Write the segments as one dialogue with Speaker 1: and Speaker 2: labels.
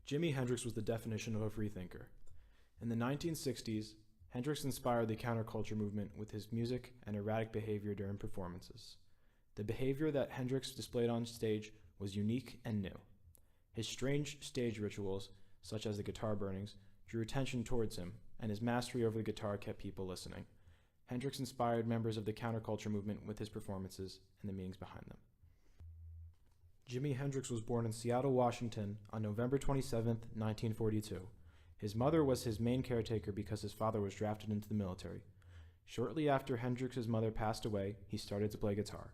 Speaker 1: Jimi Hendrix was the definition of a freethinker. In the 1960s, Hendrix inspired the counterculture movement with his music and erratic behavior during performances. The behavior that Hendrix displayed on stage was unique and new. His strange stage rituals, such as the guitar burnings, drew attention towards him, and his mastery over the guitar kept people listening. Hendrix inspired members of the counterculture movement with his performances and the meanings behind them. Jimi Hendrix was born in Seattle, Washington on November 27, 1942. His mother was his main caretaker because his father was drafted into the military. Shortly after Hendrix's mother passed away, he started to play guitar.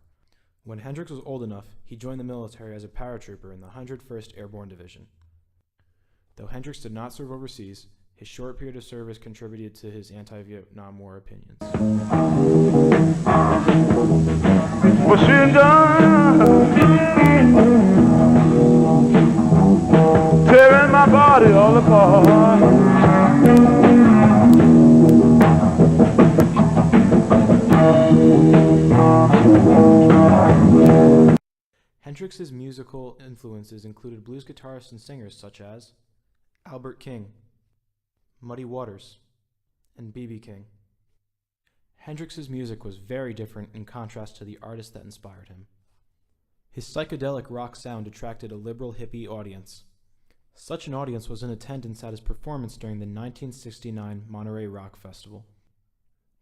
Speaker 1: When Hendrix was old enough, he joined the military as a paratrooper in the 101st Airborne Division. Though Hendrix did not serve overseas, his short period of service contributed to his anti-Vietnam War opinions.
Speaker 2: What she done? Tearing my body all apart.
Speaker 1: Hendrix's musical influences included blues guitarists and singers such as Albert King, Muddy Waters, and B.B. King. Hendrix's music was very different in contrast to the artists that inspired him. His psychedelic rock sound attracted a liberal hippie audience. Such an audience was in attendance at his performance during the 1969 Monterey Rock Festival.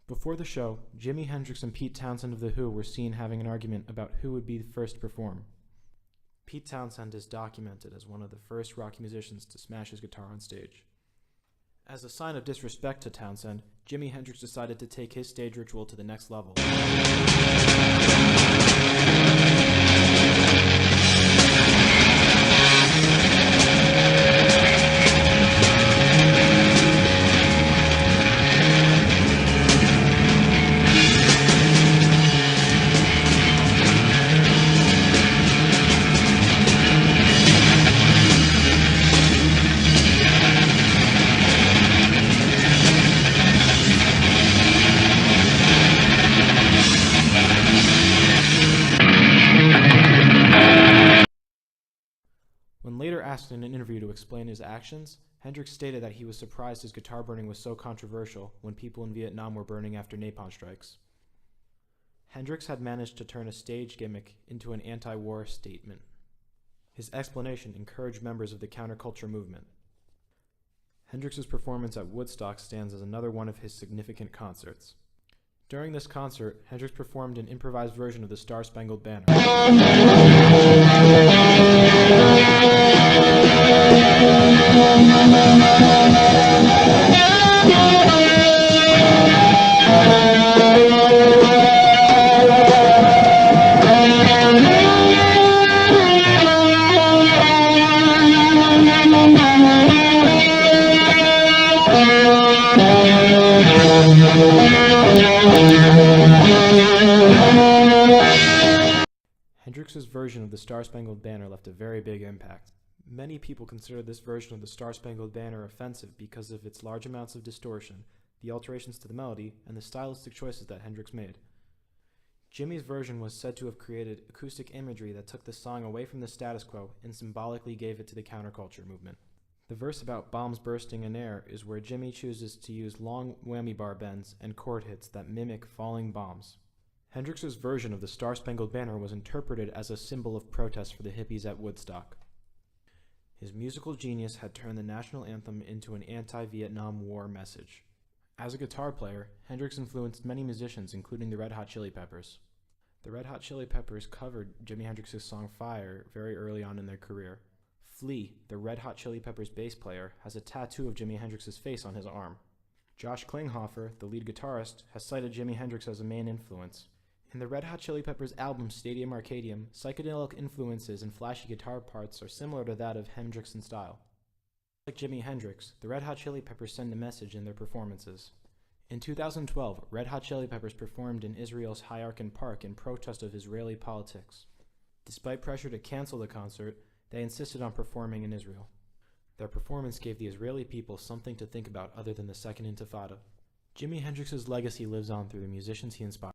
Speaker 1: Before the show, Jimi Hendrix and Pete Townshend of The Who were seen having an argument about who would be the first to perform. Pete Townshend is documented as one of the first rock musicians to smash his guitar on stage. As a sign of disrespect to Townshend, Jimi Hendrix decided to take his stage ritual to the next level. When later asked in an interview to explain his actions, Hendrix stated that he was surprised his guitar burning was so controversial when people in Vietnam were burning after napalm strikes. Hendrix had managed to turn a stage gimmick into an anti-war statement. His explanation encouraged members of the counterculture movement. Hendrix's performance at Woodstock stands as another one of his significant concerts. During this concert, Hendrix performed an improvised version of the Star-Spangled Banner. Hendrix's version of the Star-Spangled Banner left a very big impact. Many people consider this version of the Star-Spangled Banner offensive because of its large amounts of distortion, the alterations to the melody, and the stylistic choices that Hendrix made. Jimi's version was said to have created acoustic imagery that took the song away from the status quo and symbolically gave it to the counterculture movement. The verse about bombs bursting in air is where Jimi chooses to use long whammy bar bends and chord hits that mimic falling bombs. Hendrix's version of the Star-Spangled Banner was interpreted as a symbol of protest for the hippies at Woodstock. His musical genius had turned the national anthem into an anti-Vietnam War message. As a guitar player, Hendrix influenced many musicians, including the Red Hot Chili Peppers. The Red Hot Chili Peppers covered Jimi Hendrix's song Fire very early on in their career. Flea, the Red Hot Chili Peppers bass player, has a tattoo of Jimi Hendrix's face on his arm. Josh Klinghoffer, the lead guitarist, has cited Jimi Hendrix as a main influence. In the Red Hot Chili Peppers album Stadium Arcadium, psychedelic influences and flashy guitar parts are similar to that of Hendrix in style. Like Jimi Hendrix, the Red Hot Chili Peppers send a message in their performances. In 2012, Red Hot Chili Peppers performed in Israel's Hayarkin Park in protest of Israeli politics. Despite pressure to cancel the concert, they insisted on performing in Israel. Their performance gave the Israeli people something to think about other than the Second Intifada. Jimi Hendrix's legacy lives on through the musicians he inspired.